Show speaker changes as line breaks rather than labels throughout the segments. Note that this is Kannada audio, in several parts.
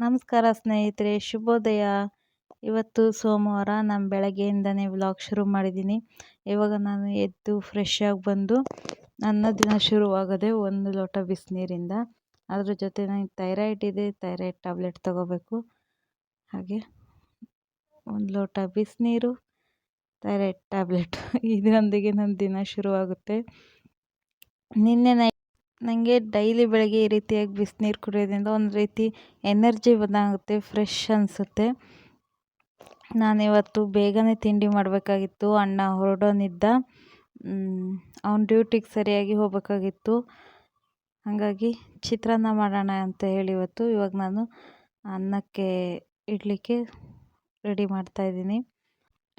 ನಮಸ್ಕಾರ ಸ್ನೇಹಿತರೆ, ಶುಭೋದಯ. ಇವತ್ತು ಸೋಮವಾರ. ನಾನು ಬೆಳಗ್ಗೆಯಿಂದನೇ ವ್ಲಾಗ್ ಶುರು ಮಾಡಿದ್ದೀನಿ. ಇವಾಗ ನಾನು ಎದ್ದು ಫ್ರೆಶ್ ಆಗಿ ಬಂದು ನನ್ನ ದಿನ ಶುರುವಾಗದೆ ಒಂದು ಲೋಟ ಬಿಸಿನೀರಿಂದ. ಅದ್ರ ಜೊತೆ ನನಗೆ ಥೈರಾಯ್ಡ್ ಇದೆ, ಥೈರಾಯ್ಡ್ ಟ್ಯಾಬ್ಲೆಟ್ ತಗೋಬೇಕು. ಹಾಗೆ ಒಂದು ಲೋಟ ಬಿಸಿನೀರು, ಥೈರಾಯ್ಡ್ ಟ್ಯಾಬ್ಲೆಟ್ ಇದರೊಂದಿಗೆ ನನ್ನ ದಿನ ಶುರುವಾಗುತ್ತೆ. ನಿನ್ನೆ ನನಗೆ ಡೈಲಿ ಬೆಳಗ್ಗೆ ಈ ರೀತಿಯಾಗಿ ಬಿಸಿನೀರು ಕುಡಿಯೋದ್ರಿಂದ ಒಂದು ರೀತಿ ಎನರ್ಜಿ ಬಂದಾಗುತ್ತೆ, ಫ್ರೆಶ್ ಅನಿಸುತ್ತೆ. ನಾನಿವತ್ತು ಬೇಗನೆ ತಿಂಡಿ ಮಾಡಬೇಕಾಗಿತ್ತು. ಅಣ್ಣ ಹೊರಡೋನಿದ್ದ, ಅವನ ಡ್ಯೂಟಿಗೆ ಸರಿಯಾಗಿ ಹೋಗಬೇಕಾಗಿತ್ತು. ಹಾಗಾಗಿ ಚಿತ್ರಾನ್ನ ಮಾಡೋಣ ಅಂತ ಹೇಳಿ ಇವಾಗ ನಾನು ಅನ್ನಕ್ಕೆ ಇಡಲಿಕ್ಕೆ ರೆಡಿ ಮಾಡ್ತಾಯಿದ್ದೀನಿ.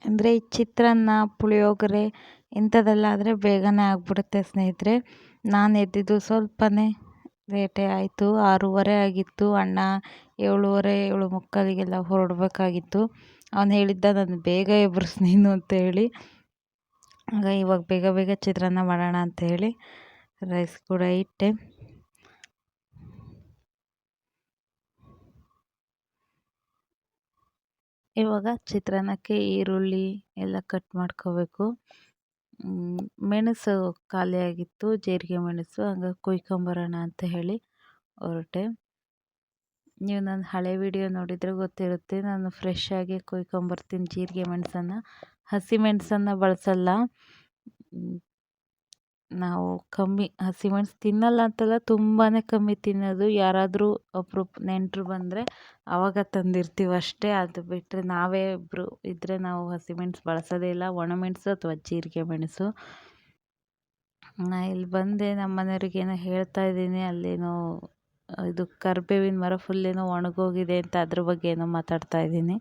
ಅಂದರೆ ಈ ಚಿತ್ರಾನ್ನ, ಪುಳಿಯೋಗರೆ ಇಂಥದ್ದೆಲ್ಲ ಆದರೆ ಬೇಗನೆ ಆಗಿಬಿಡುತ್ತೆ ಸ್ನೇಹಿತರೆ. ನಾನು ಎದ್ದಿದ್ದು ಸ್ವಲ್ಪನೇ ಲೇಟೇ ಆಯಿತು. 6:30 ಆಗಿತ್ತು. ಅಣ್ಣ 7:30, 7:45 ಹೊರಡಬೇಕಾಗಿತ್ತು. ಅವನು ಹೇಳಿದ್ದ ನಾನು ಬೇಗ ಎಬ್ಬಿಸ್ ನೀನು ಅಂತ ಹೇಳಿ. ಆಗ ಇವಾಗ ಬೇಗ ಬೇಗ ಚಿತ್ರಾನ್ನ ಮಾಡೋಣ ಅಂತ ಹೇಳಿ ರೈಸ್ ಕೂಡ ಇಟ್ಟೆ. ಇವಾಗ ಚಿತ್ರಾನ್ನಕ್ಕೆ ಈರುಳ್ಳಿ ಎಲ್ಲ ಕಟ್ ಮಾಡ್ಕೋಬೇಕು. ಮೆಣಸು ಖಾಲಿಯಾಗಿತ್ತು, ಜೀರಿಗೆ ಮೆಣಸು. ಹಂಗಾಗಿ ಕುಯ್ಕೊಂಬರೋಣ ಅಂತ ಹೇಳಿ ಹೊರಟೆ. ನೀವು ನನ್ನ ಹಳೆ ವಿಡಿಯೋ ನೋಡಿದರೆ ಗೊತ್ತಿರುತ್ತೆ, ನಾನು ಫ್ರೆಶ್ ಆಗಿ ಕುಯ್ಕೊಂಬರ್ತೀನಿ ಜೀರಿಗೆ ಮೆಣಸನ್ನು. ಹಸಿ ಮೆಣಸನ್ನು ಬಳಸಲ್ಲ ನಾವು. ಕಮ್ಮಿ ಹಸಿಮೆಣಸು ತಿನ್ನಲ್ಲ ಅಂತಲ್ಲ, ತುಂಬಾ ಕಮ್ಮಿ ತಿನ್ನೋದು. ಯಾರಾದರೂ ಒಬ್ಬರು ನೆಂಟರು ಬಂದರೆ ಆವಾಗ ತಂದಿರ್ತೀವಿ ಅಷ್ಟೇ. ಅದು ಬಿಟ್ಟರೆ ನಾವೇ ಇಬ್ಬರು ಇದ್ದರೆ ನಾವು ಹಸಿಮೆಣಸು ಬಳಸೋದೇ ಇಲ್ಲ. ಒಣಮೆಣಸು ಅಥವಾ ಜೀರಿಗೆ ಮೆಣಸು. ನಾ ಇಲ್ಲಿ ಬಂದೆ, ನಮ್ಮ ಮನೆಯವ್ರಿಗೇನೋ ಹೇಳ್ತಾ ಇದ್ದೀನಿ. ಅಲ್ಲೇನೋ ಇದು ಕರಿಬೇವಿನ ಮರ ಫುಲ್ ಏನೋ ಒಣಗೋಗಿದೆ ಅಂತ, ಅದ್ರ ಬಗ್ಗೆ ಏನೋ ಮಾತಾಡ್ತಾ ಇದ್ದೀನಿ.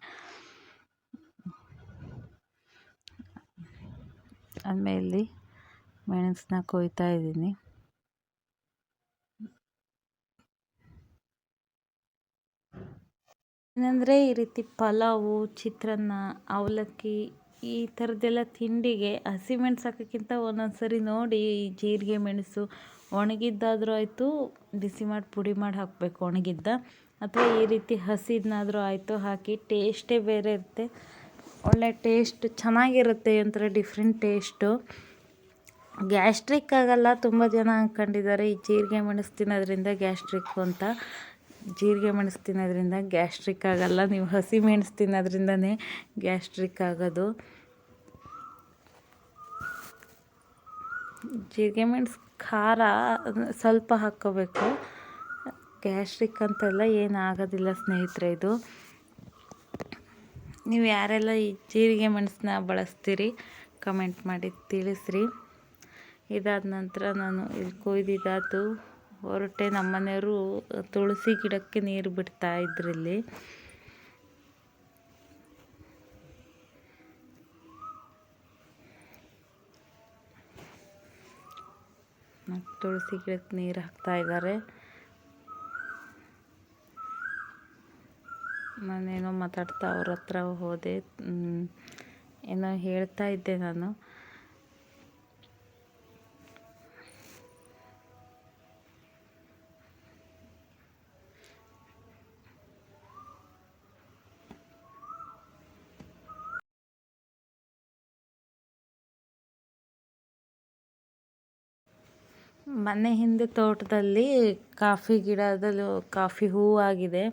ಆಮೇಲೆ ಮೆಣಸನ್ನ ಕೊಯ್ತಾ ಇದ್ದೀನಿ. ಏನಂದರೆ ಈ ರೀತಿ ಪಲಾವು, ಚಿತ್ರಾನ್ನ, ಅವಲಕ್ಕಿ ಈ ಥರದ್ದೆಲ್ಲ ತಿಂಡಿಗೆ ಹಸಿಮೆಣಸು ಹಾಕೋಕ್ಕಿಂತ ಒಂದೊಂದು ಸರಿ ನೋಡಿ ಈ ಜೀರಿಗೆ ಮೆಣಸು ಒಣಗಿದ್ದಾದರೂ ಆಯಿತು, ಬಿಸಿ ಮಾಡಿ ಪುಡಿ ಮಾಡಿ ಹಾಕಬೇಕು ಒಣಗಿದ್ದ, ಅಥವಾ ಈ ರೀತಿ ಹಸಿದನ್ನಾದರೂ ಆಯಿತು ಹಾಕಿ. ಟೇಸ್ಟೇ ಬೇರೆ ಇರುತ್ತೆ, ಒಳ್ಳೆ ಟೇಸ್ಟ್ ಚೆನ್ನಾಗಿರುತ್ತೆ, ಒಂಥರ ಡಿಫ್ರೆಂಟ್ ಟೇಸ್ಟು. ಗ್ಯಾಸ್ಟ್ರಿಕ್ ಆಗಲ್ಲ. ತುಂಬ ಜನ ಅಂದ್ಕೊಂಡಿದ್ದಾರೆ ಈ ಜೀರಿಗೆ ಮೆಣಸು ತಿನ್ನೋದ್ರಿಂದ ಗ್ಯಾಸ್ಟ್ರಿಕ್ಕು ಅಂತ. ಜೀರಿಗೆ ಮೆಣಸು ತಿನ್ನೋದ್ರಿಂದ ಗ್ಯಾಸ್ಟ್ರಿಕ್ ಆಗಲ್ಲ, ನೀವು ಹಸಿ ಮೆಣಸು ತಿನ್ನೋದ್ರಿಂದನೇ ಗ್ಯಾಸ್ಟ್ರಿಕ್ ಆಗೋದು. ಜೀರಿಗೆ ಮೆಣಸು ಖಾರ ಸ್ವಲ್ಪ ಹಾಕ್ಕೋಬೇಕು, ಗ್ಯಾಸ್ಟ್ರಿಕ್ ಅಂತೆಲ್ಲ ಏನು ಆಗೋದಿಲ್ಲ ಸ್ನೇಹಿತರೆ. ಇದು ನೀವು ಯಾರೆಲ್ಲ ಈ ಜೀರಿಗೆ ಮೆಣಸನ್ನ ಬಳಸ್ತೀರಿ ಕಮೆಂಟ್ ಮಾಡಿ ತಿಳಿಸ್ರಿ. ಇದಾದ ನಂತರ ನಾನು ಇಲ್ಲಿ ಕೊಯ್ದಿದ್ದಾತು ಹೊರಟೆ. ನಮ್ಮ ಮನೆಯವರು ತುಳಸಿ ಗಿಡಕ್ಕೆ ನೀರು ಬಿಡ್ತಾ ಇದ್ರಲ್ಲಿ. ತುಳಸಿ ಗಿಡಕ್ಕೆ ನೀರು ಹಾಕ್ತಾ ಇದ್ದಾರೆ. ನಾನೇನೋ ಮಾತಾಡ್ತಾ ಅವ್ರ ಹತ್ರ ಹೋದೆ, ಏನೋ ಹೇಳ್ತಾ ಇದ್ದೆ ನಾನು. ಮನೆ ಹಿಂದೆ ತೋಟದಲ್ಲಿ ಕಾಫಿ ಗಿಡದಲ್ಲೂ ಕಾಫಿ ಹೂವು ಆಗಿದೆ.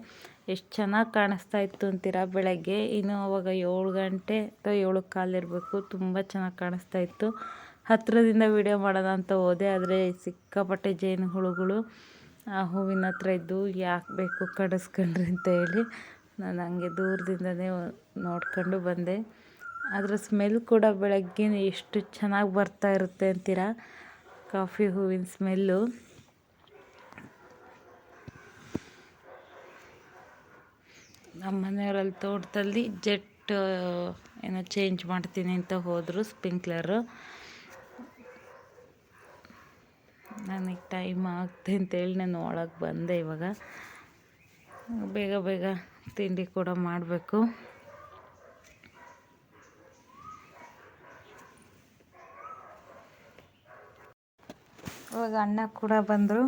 ಎಷ್ಟು ಚೆನ್ನಾಗಿ ಕಾಣಿಸ್ತಾ ಇತ್ತು ಅಂತೀರಾ ಬೆಳಗ್ಗೆ. ಇನ್ನು ಅವಾಗ 7 ಗಂಟೆ ಅಥವಾ 7:15 ಇರಬೇಕು. ತುಂಬ ಚೆನ್ನಾಗಿ ಕಾಣಿಸ್ತಾ ಇತ್ತು. ಹತ್ತಿರದಿಂದ ವಿಡಿಯೋ ಮಾಡೋಣ ಅಂತ ಹೋದೆ, ಆದರೆ ಸಿಕ್ಕಾಪಟ್ಟೆ ಜೇನು ಹುಳುಗಳು ಆ ಹೂವಿನ ಹತ್ರ ಇದ್ದು, ಯಾಕೆ ಬೇಕು ಕಡಿಸ್ಕೊಂಡ್ರಿ ಅಂತ ಹೇಳಿ ನಾನು ಹಂಗೆ ದೂರದಿಂದನೇ ನೋಡ್ಕೊಂಡು ಬಂದೆ. ಅದರ ಸ್ಮೆಲ್ ಕೂಡ ಬೆಳಗ್ಗೆ ಎಷ್ಟು ಚೆನ್ನಾಗಿ ಬರ್ತಾ ಇರುತ್ತೆ ಅಂತೀರಾ, ಕಾಫಿ ಹೂವಿನ ಸ್ಮೆಲ್ಲು. ನಮ್ಮ ಮನೆಯವರಲ್ಲಿ ತೋಟದಲ್ಲಿ ಜೆಟ್ ಏನೋ ಚೇಂಜ್ ಮಾಡ್ತೀನಿ ಅಂತ ಹೋದರು, ಸ್ಪ್ರಿಂಕ್ಲರು. ನನಗೆ ಟೈಮ್ ಆಗ್ತೆ ಅಂತೇಳಿ ನಾನು ಒಳಗೆ ಬಂದೆ. ಇವಾಗ ಬೇಗ ಬೇಗ ತಿಂಡಿ ಕೂಡ ಮಾಡಬೇಕು. ಇವಾಗ ಅಣ್ಣ ಕೂಡ ಬಂದರು.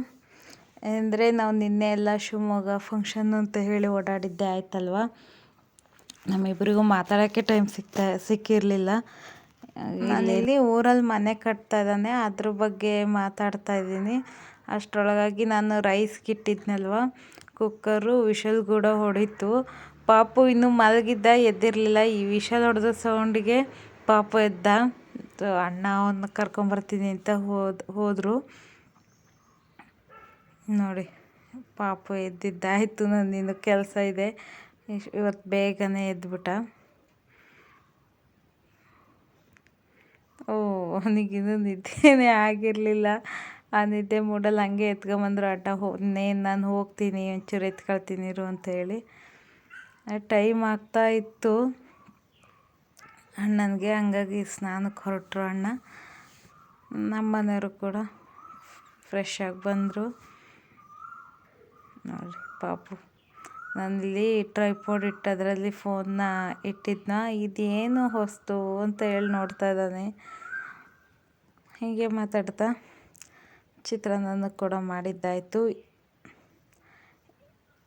ಅಂದರೆ ನಾವು ನಿನ್ನೆ ಎಲ್ಲ ಶಿವಮೊಗ್ಗ ಫಂಕ್ಷನ್ ಅಂತ ಹೇಳಿ ಓಡಾಡಿದ್ದೆ ಆಯ್ತಲ್ವ, ನಮ್ಮಿಬ್ಬರಿಗೂ ಮಾತಾಡೋಕ್ಕೆ ಟೈಮ್ ಸಿಕ್ಕಿರಲಿಲ್ಲ. ನಾನಿಲ್ಲಿ ಊರಲ್ಲಿ ಮನೆ ಕಟ್ತಾ ಇದ್ದಾನೆ, ಅದ್ರ ಬಗ್ಗೆ ಮಾತಾಡ್ತಾ ಇದ್ದೀನಿ. ಅಷ್ಟರೊಳಗಾಗಿ ನಾನು ರೈಸ್ಗೆ ಇಟ್ಟಿದ್ನಲ್ವ, ಕುಕ್ಕರು ವಿಷಲ್ ಕೂಡ ಹೊಡಿತು. ಪಾಪು ಇನ್ನೂ ಮಲಗಿದ್ದ, ಎದ್ದಿರಲಿಲ್ಲ. ಈ ವಿಷಲ್ ಹೊಡೆದ ಸೌಂಡಿಗೆ ಪಾಪು ಎದ್ದ. ಅಣ್ಣ ಅವನ್ನ ಕರ್ಕೊಂಬರ್ತೀನಿ ಅಂತ ಹೋದರು. ನೋಡಿ, ಪಾಪು ಎದ್ದಿದ್ದಾಯಿತು. ನನ್ನಿನ್ನು ಕೆಲಸ ಇದೆ. ಇವತ್ತು ಬೇಗನೆ ಎದ್ಬಿಟ್ಟ. ಅವನಿಗಿನ್ನೂ ನಿದ್ದೆನೇ ಆಗಿರಲಿಲ್ಲ. ಆ ನಿದ್ದೆ ಮೂಡಲ್ಲಿ ಹಂಗೆ ಎತ್ಕೊಂಬಂದ್ರು. ನಾನು ಹೋಗ್ತೀನಿ, ಒಂಚೂರು ಎತ್ಕೊಳ್ತೀನಿ ಇರು ಅಂತ ಹೇಳಿ. ಟೈಮ್ ಆಗ್ತಾ ಇತ್ತು ಅಣ್ಣನಿಗೆ, ಹಂಗಾಗಿ ಸ್ನಾನಕ್ಕೆ ಹೊರಟರು ಅಣ್ಣ. ನಮ್ಮ ಮನೆಯವರು ಕೂಡ ಫ್ರೆಶ್ ಆಗಿ ಬಂದರು. ನೋಡಿ ಪಾಪು, ನಾನಿಲ್ಲಿ ಟ್ರೈಪಾಡ್ ಇಟ್ಟು ಅದರಲ್ಲಿ ಫೋನ್ನ ಇಟ್ಟಿದ್ನ. ಇದೇನು ಹೊಸ್ತು ಅಂತ ಹೇಳಿ ನೋಡ್ತಾ ಇದ್ದಾನೆ. ಹೀಗೆ ಮಾತಾಡ್ತಾ ಚಿತ್ರಾನ್ನ ಕೂಡ ಮಾಡಿದ್ದಾಯಿತು.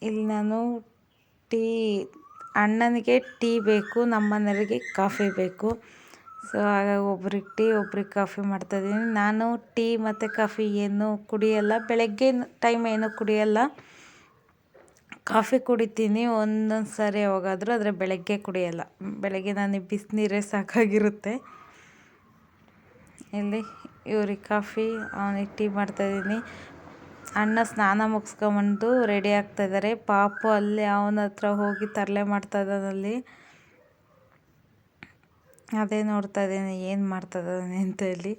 ಇಲ್ಲಿ ನಾನು ಅಣ್ಣನಿಗೆ ಟೀ ಬೇಕು, ನಮ್ಮ ಮನೆಯವರಿಗೆ ಕಾಫಿ ಬೇಕು. ಸೊ ಹಾಗಾಗಿ ಒಬ್ರಿಗೆ ಟೀ ಒಬ್ರಿಗೆ ಕಾಫಿ ಮಾಡ್ತಾಯಿದ್ದೀನಿ. ನಾನು ಟೀ ಮತ್ತು ಕಾಫಿ ಏನು ಕುಡಿಯಲ್ಲ, ಬೆಳಗ್ಗೆ ಟೈಮ್ ಏನು ಕುಡಿಯಲ್ಲ. ಕಾಫಿ ಕುಡಿತೀನಿ ಒಂದೊಂದು ಸಾರಿ ಯಾವಾಗಾದರೂ, ಆದರೆ ಬೆಳಗ್ಗೆ ಕುಡಿಯಲ್ಲ. ಬೆಳಗ್ಗೆ ನನಗೆ ಬಿಸಿನೀರೇ ಸಾಕಾಗಿರುತ್ತೆ. ಇಲ್ಲಿ ಇವ್ರಿಗೆ ಕಾಫಿ, ಅವನಿಗೆ ಟೀ ಮಾಡ್ತಾಯಿದ್ದೀನಿ. ಅಣ್ಣ ಸ್ನಾನ ಮುಗಿಸ್ಕೊಂಬಂದು ರೆಡಿ ಆಗ್ತಾಯಿದ್ದಾರೆ. ಪಾಪು ಅಲ್ಲಿ ಅವನ ಹತ್ರ ಹೋಗಿ ತರಲೆ ಮಾಡ್ತಾಯಿದ್ದಾನಲ್ಲಿ. ಅದೇ ನೋಡ್ತಾ ಇದ್ದೀನಿ ಏನು ಮಾಡ್ತಾಯಿದ್ದಾನೆ ಅಂತ ಹೇಳಿ.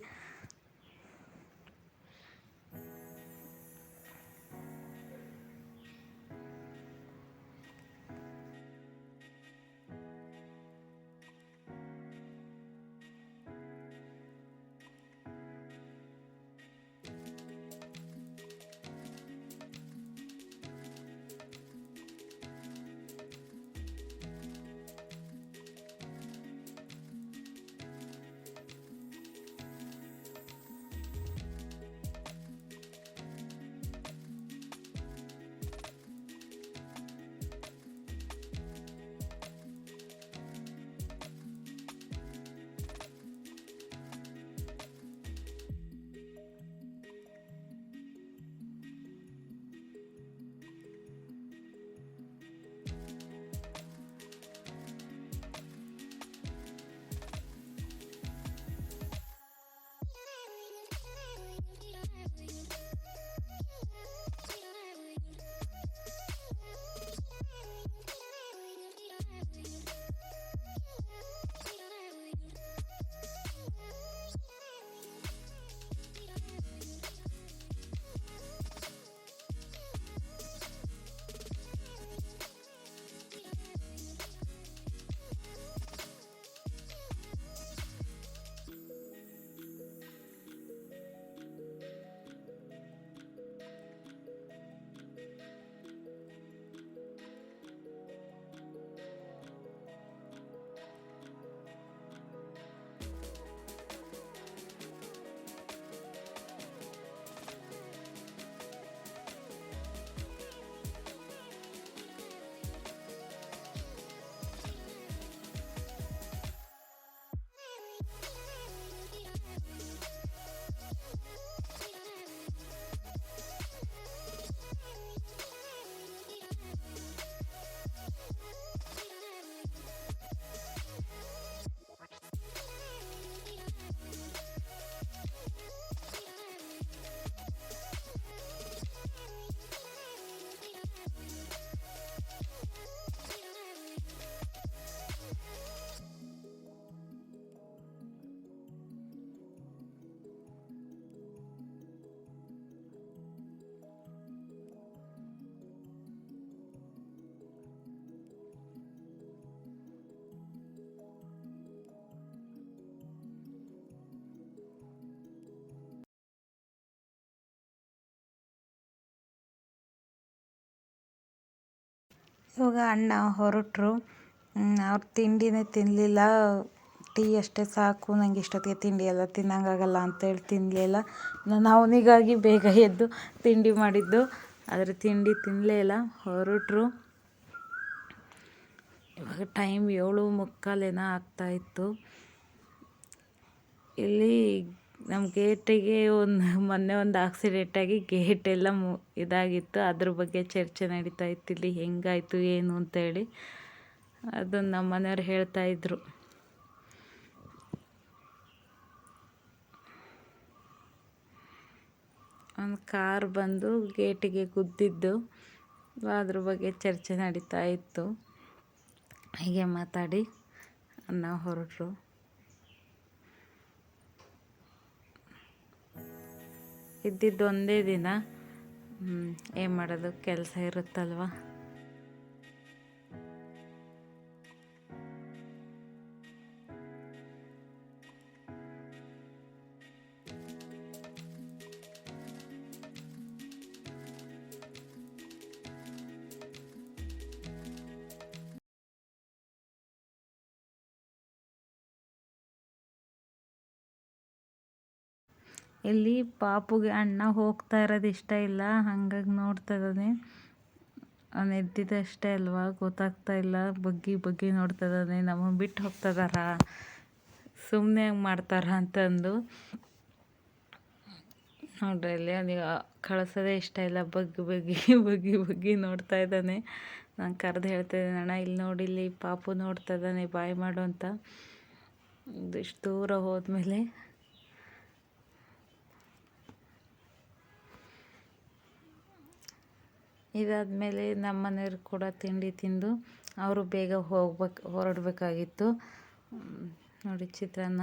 ಇವಾಗ ಅಣ್ಣ ಹೊರಟರು. ಅವ್ರು ತಿಂಡಿನೇ ತಿನ್ನಲಿಲ್ಲ. ಟೀ ಅಷ್ಟೇ ಸಾಕು, ನನಗೆ ಇಷ್ಟೊತ್ತಿಗೆ ತಿಂಡಿ ಎಲ್ಲ ತಿನ್ನೋಂಗಾಗಲ್ಲ ಅಂತೇಳಿ ತಿನ್ನಲಿಲ್ಲ. ನಾನು ಅವನಿಗಾಗಿ ಬೇಗ ಎದ್ದು ತಿಂಡಿ ಮಾಡಿದ್ದು. ಆದರೆ ತಿಂಡಿ ತಿನ್ನಲೇ ಇಲ್ಲ, ಹೊರಟ್ರು. ಇವಾಗ ಟೈಮ್ 7:45 ಆಗ್ತಾಯಿತ್ತು. ಇಲ್ಲಿ ನಮ್ಮ ಗೇಟಿಗೆ ಮೊನ್ನೆ ಒಂದು ಆಕ್ಸಿಡೆಂಟ್ ಆಗಿ ಗೇಟ್ ಎಲ್ಲ ಇದಾಗಿತ್ತು. ಅದ್ರ ಬಗ್ಗೆ ಚರ್ಚೆ ನಡೀತಾ ಇತ್ತು ಇಲ್ಲಿ, ಹೆಂಗಾಯಿತು ಏನು ಅಂತೇಳಿ. ಅದನ್ನು ನಮ್ಮ ಮನೆಯವ್ರು ಹೇಳ್ತಾಯಿದ್ರು. ಒಂದು ಕಾರ್ ಬಂದು ಗೇಟಿಗೆ ಗುದ್ದಿದ್ದು, ಅದ್ರ ಬಗ್ಗೆ ಚರ್ಚೆ ನಡೀತಾ ಇತ್ತು. ಹೀಗೆ ಮಾತಾಡಿ ಅಣ್ಣ ಹೊರಟರು. ಇದ್ದಿದ್ದು ಒಂದೇ ದಿನ, ಏನು ಮಾಡೋದು, ಕೆಲಸ ಇರುತ್ತಲ್ವ. ಇಲ್ಲಿ ಪಾಪುಗೆ ಅಣ್ಣ ಹೋಗ್ತಾ ಇರೋದು ಇಷ್ಟ ಇಲ್ಲ, ಹಾಗಾಗಿ ನೋಡ್ತಾ ಇದ್ದಾನೆ. ಅವನು ಎದ್ದಿದ್ದಷ್ಟೇ ಅಲ್ವಾ, ಗೊತ್ತಾಗ್ತಾ ಇಲ್ಲ, ಬಗ್ಗಿ ನೋಡ್ತಾ ಇದ್ದಾನೆ. ನಮ್ಮನ್ನು ಬಿಟ್ಟು ಹೋಗ್ತದಾರ, ಸುಮ್ಮನೆ ಮಾಡ್ತಾರ ಅಂತಂದು. ನೋಡ್ರಿ ಇಲ್ಲಿ ಅವನಿಗೆ ಕಳಿಸೋದೇ ಇಷ್ಟ ಇಲ್ಲ, ಬಗ್ಗಿ ನೋಡ್ತಾ ಇದ್ದಾನೆ. ನಾನು ಕರೆದು ಹೇಳ್ತಾ ಇದ್ದೇನೆ, ಅಣ್ಣ ಇಲ್ಲಿ ನೋಡಿ, ಇಲ್ಲಿ ಪಾಪು ನೋಡ್ತಾ ಇದ್ದಾನೆ, ಬಾಯ್ ಮಾಡು ಅಂತ. ಇಷ್ಟು ದೂರ ಹೋದ್ಮೇಲೆ ಇದಾದಮೇಲೆ ನಮ್ಮ ಮನೆಯವ್ರು ಕೂಡ ತಿಂಡಿ ತಿಂದು ಅವರು ಬೇಗ ಹೊರಡಬೇಕಾಗಿತ್ತು. ನೋಡಿ ಚಿತ್ರಾನ್ನ,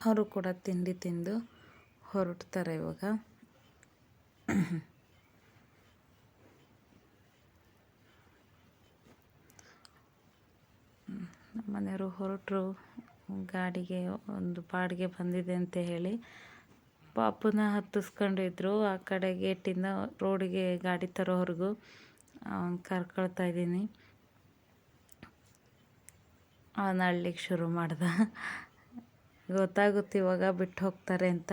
ಅವರು ಕೂಡ ತಿಂಡಿ ತಿಂದು ಹೊರಡ್ತಾರೆ ಇವಾಗ. ನಮ್ಮ ಮನೆಯವರು ಹೊರಟರು. ಗಾಡಿಗೆ ಒಂದು ಬಾಡಿಗೆ ಬಂದಿದೆ ಅಂತ ಹೇಳಿ ಪಾಪುನ ಹತ್ತಿಸ್ಕೊಂಡಿದ್ರು. ಆ ಕಡೆ ಗೇಟಿಂದ ರೋಡಿಗೆ ಗಾಡಿ ತರೋವರೆಗೂ ಅವನು ಕರ್ಕೊಳ್ತಾ ಇದ್ದೀನಿ. ಅವನು ಅಳ್ಲಿಕ್ಕೆ ಶುರು ಮಾಡ್ದ. ಗೊತ್ತಾಗುತ್ತೆ ಇವಾಗ ಬಿಟ್ಟು ಹೋಗ್ತಾರೆ ಅಂತ.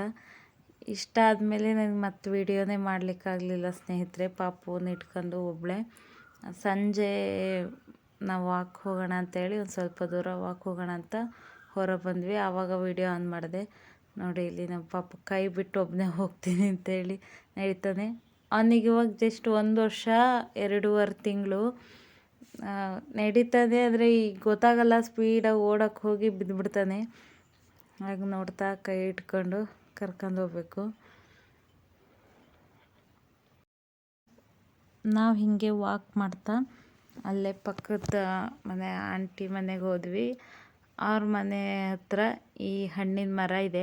ಇಷ್ಟ ಆದಮೇಲೆ ನನಗೆ ಮತ್ತೆ ವೀಡಿಯೋನೇ ಮಾಡಲಿಕ್ಕಾಗಲಿಲ್ಲ ಸ್ನೇಹಿತರೆ. ಪಾಪುನ ಇಟ್ಕೊಂಡು ಒಬ್ಬಳೆ. ಸಂಜೆ ನಾವು ವಾಕ್ ಹೋಗೋಣ ಅಂತೇಳಿ ಒಂದು ಸ್ವಲ್ಪ ದೂರ ವಾಕ್ ಹೋಗೋಣ ಅಂತ ಹೊರ ಬಂದ್ವಿ. ಆವಾಗ ವೀಡಿಯೋ ಆನ್ ಮಾಡಿದೆ. ನೋಡಿ ಇಲ್ಲಿ ನಮ್ಮ ಪಾಪ ಕೈ ಬಿಟ್ಟು ಒಬ್ಬನೇ ಹೋಗ್ತೀನಿ ಅಂತೇಳಿ ನಡೀತಾನೆ. ಅವನಿಗೆ ಇವಾಗ ಜಸ್ಟ್ 1 ವರ್ಷ 2.5 ತಿಂಗಳು ನಡೀತಾನೆ. ಆದರೆ ಈಗ ಗೊತ್ತಾಗಲ್ಲ, ಸ್ಪೀಡಾಗಿ ಓಡೋಕ್ಕೆ ಹೋಗಿ ಬಿದ್ದುಬಿಡ್ತಾನೆ. ಹಾಗೆ ನೋಡ್ತಾ ಕೈ ಇಟ್ಕೊಂಡು ಕರ್ಕೊಂಡು ಹೋಗ್ಬೇಕು. ನಾವು ಹೀಗೆ ವಾಕ್ ಮಾಡ್ತಾ ಅಲ್ಲೇ ಪಕ್ಕದ ಮನೆ ಆಂಟಿ ಮನೆಗೆ ಹೋದ್ವಿ. ಅವ್ರ ಮನೆ ಹತ್ರ ಈ ಹಣ್ಣಿನ ಮರ ಇದೆ.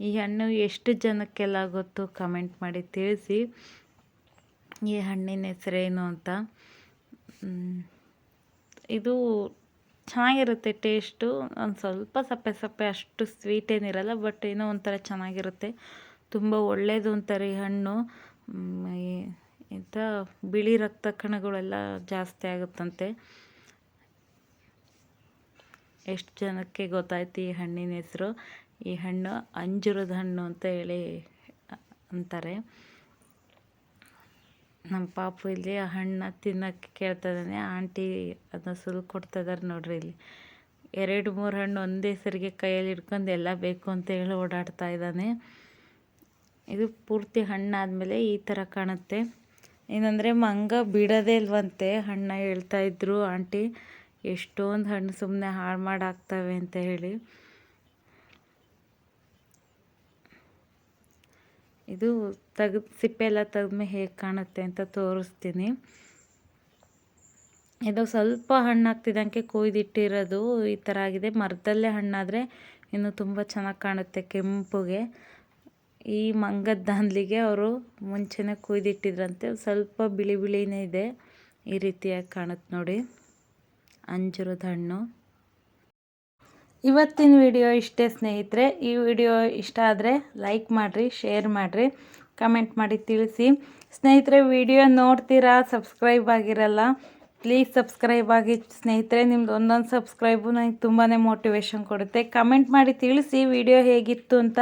ಈ ಹಣ್ಣು ಎಷ್ಟು ಜನಕ್ಕೆಲ್ಲ ಗೊತ್ತು ಕಮೆಂಟ್ ಮಾಡಿ ತಿಳಿಸಿ. ಈ ಹಣ್ಣಿನ ಹೆಸರೇನು ಅಂತ. ಇದು ಚೆನ್ನಾಗಿರುತ್ತೆ ಟೇಸ್ಟು. ಒಂದು ಸ್ವಲ್ಪ ಸಪ್ಪೆ ಅಷ್ಟು ಸ್ವೀಟ್ ಏನಿರಲ್ಲ, ಬಟ್ ಏನೋ ಒಂಥರ ಚೆನ್ನಾಗಿರುತ್ತೆ. ತುಂಬ ಒಳ್ಳೆಯದು ಅಂತಾರೆ ಈ ಹಣ್ಣು. ಇಂಥ ಬಿಳಿ ರಕ್ತ ಕಣಗಳೆಲ್ಲ ಜಾಸ್ತಿ ಆಗುತ್ತಂತೆ. ಎಷ್ಟು ಜನಕ್ಕೆ ಗೊತ್ತಾಯ್ತು ಈ ಹಣ್ಣಿನ ಹೆಸರು. ಈ ಹಣ್ಣು ಅಂಜೂರದ ಹಣ್ಣು ಅಂತ ಹೇಳಿ ಅಂತಾರೆ. ನಮ್ಮ ಪಾಪು ಇಲ್ಲಿ ಆ ಹಣ್ಣು ತಿನ್ನೋಕ್ಕೆ ಕೇಳ್ತಾ ಇದ್ದಾನೆ. ಆಂಟಿ ಅದನ್ನ ಸುಲಿದು ಕೊಡ್ತಾ ಇದ್ದಾರೆ ನೋಡ್ರಿ. ಇಲ್ಲಿ 2-3 ಹಣ್ಣು ಒಂದೇ ಸರಿಗೆ ಕೈಯಲ್ಲಿ ಹಿಡ್ಕೊಂಡು ಎಲ್ಲ ಬೇಕು ಅಂತ ಹೇಳಿ ಓಡಾಡ್ತಾ ಇದ್ದಾನೆ. ಇದು ಪೂರ್ತಿ ಹಣ್ಣಾದಮೇಲೆ ಈ ಥರ ಕಾಣುತ್ತೆ. ಏನಂದರೆ ಮಂಗ ಬಿಡೋದೇ ಇಲ್ವಂತೆ, ಹಣ್ಣು ಹೇಳ್ತಾ ಇದ್ರು ಆಂಟಿ. ಎಷ್ಟೊಂದು ಹಣ್ಣು ಸುಮ್ಮನೆ ಹಾಳು ಮಾಡಾಕ್ತವೆ ಅಂತ ಹೇಳಿ. ಇದು ಸಿಪ್ಪೆ ಎಲ್ಲ ತೆಗೆದ್ಮೇಲೆ ಹೇಗೆ ಕಾಣುತ್ತೆ ಅಂತ ತೋರಿಸ್ತೀನಿ. ಇದು ಸ್ವಲ್ಪ ಹಣ್ಣಾಗ್ತಿದ್ದಂಗೆ ಕೊಯ್ದಿಟ್ಟಿರೋದು ಈ ಥರ ಆಗಿದೆ. ಮರದಲ್ಲೇ ಹಣ್ಣಾದರೆ ಇನ್ನು ತುಂಬ ಚೆನ್ನಾಗಿ ಕಾಣುತ್ತೆ ಕೆಂಪುಗೆ. ಈ ಮಂಗದ ದಾಂದ್ಲಿಗೆ ಅವರು ಮುಂಚೆನೇ ಕೊಯ್ದಿಟ್ಟಿದ್ರಂತೆ. ಸ್ವಲ್ಪ ಬಿಳಿನೇ ಇದೆ, ಈ ರೀತಿಯಾಗಿ ಕಾಣುತ್ತೆ ನೋಡಿ ಅಂಜೂರದ ಹಣ್ಣು. ಇವತ್ತಿನ ವಿಡಿಯೋ ಇಷ್ಟೇ ಸ್ನೇಹಿತರೆ. ಈ ವಿಡಿಯೋ ಇಷ್ಟ ಆದರೆ ಲೈಕ್ ಮಾಡಿರಿ, ಶೇರ್ ಮಾಡಿರಿ, ಕಮೆಂಟ್ ಮಾಡಿ ತಿಳಿಸಿ. ಸ್ನೇಹಿತರೆ ವಿಡಿಯೋ ನೋಡ್ತೀರಾ, ಸಬ್ಸ್ಕ್ರೈಬ್ ಆಗಿರಲ್ಲ, ಪ್ಲೀಸ್ ಸಬ್ಸ್ಕ್ರೈಬ್ ಆಗಿ ಸ್ನೇಹಿತರೆ. ನಿಮ್ದು ಒಂದೊಂದು ಸಬ್ಸ್ಕ್ರೈಬು ನನಗೆ ತುಂಬಾ ಮೋಟಿವೇಶನ್ ಕೊಡುತ್ತೆ. ಕಮೆಂಟ್ ಮಾಡಿ ತಿಳಿಸಿ ವಿಡಿಯೋ ಹೇಗಿತ್ತು ಅಂತ.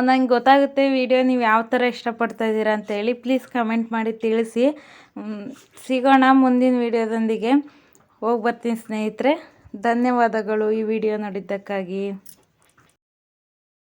ನಂಗೆ ಗೊತ್ತಾಗುತ್ತೆ ವಿಡಿಯೋ ನೀವು ಯಾವ ಥರ ಇಷ್ಟಪಡ್ತಾ ಇದ್ದೀರಾ ಅಂತೇಳಿ. ಪ್ಲೀಸ್ ಕಮೆಂಟ್ ಮಾಡಿ ತಿಳಿಸಿ. ಸಿಗೋಣ ಮುಂದಿನ ವಿಡಿಯೋದೊಂದಿಗೆ. ಹೋಗಿ ಬರ್ತೀನಿ ಸ್ನೇಹಿತರೆ. ಧನ್ಯವಾದಗಳು ಈ ವಿಡಿಯೋ ನೋಡಿದ್ದಕ್ಕಾಗಿ.